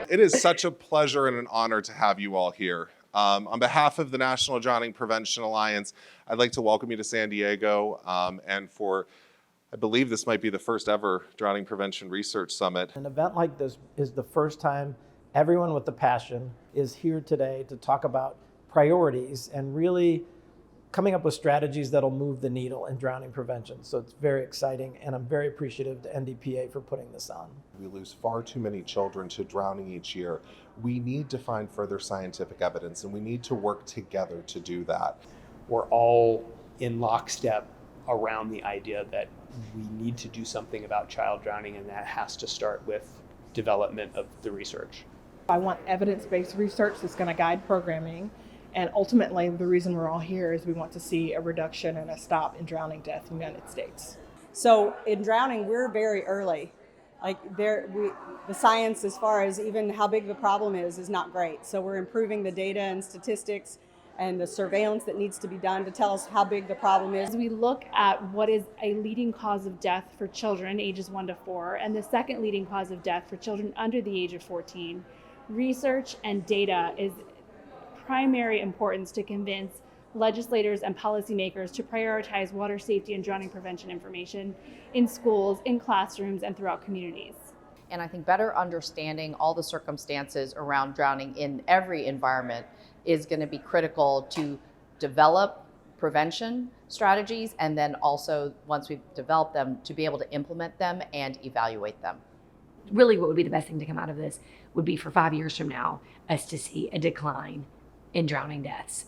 It is such a pleasure and an honor to have you all here. On behalf of the National Drowning Prevention Alliance, I'd like to welcome you to San Diego, and for, I believe this might be the first ever Drowning Prevention Research Summit. An event like this is the first time everyone with the passion is here today to talk about priorities and really coming up with strategies that'll move the needle in drowning prevention. So it's very exciting, and I'm very appreciative to NDPA for putting this on. We lose far too many children to drowning each year. We need to find further scientific evidence, and we need to work together to do that. We're all in lockstep around the idea that we need to do something about child drowning, and that has to start with development of the research. I want evidence-based research that's going to guide programming. And ultimately, the reason we're all here is we want to see a reduction and a stop in drowning death in the United States. So in drowning, we're very early. The science, as far as even how big the problem is not great. So we're improving the data and statistics and the surveillance that needs to be done to tell us how big the problem is. As we look at what is a leading cause of death for children ages 1 to 4, and the second leading cause of death for children under the age of 14, research and data is primary importance to convince legislators and policymakers to prioritize water safety and drowning prevention information in schools, in classrooms, and throughout communities. And I think better understanding all the circumstances around drowning in every environment is going to be critical to develop prevention strategies, and then also, once we've developed them, to be able to implement them and evaluate them. Really, what would be the best thing to come out of this would be for 5 years from now, us to see a decline in drowning deaths.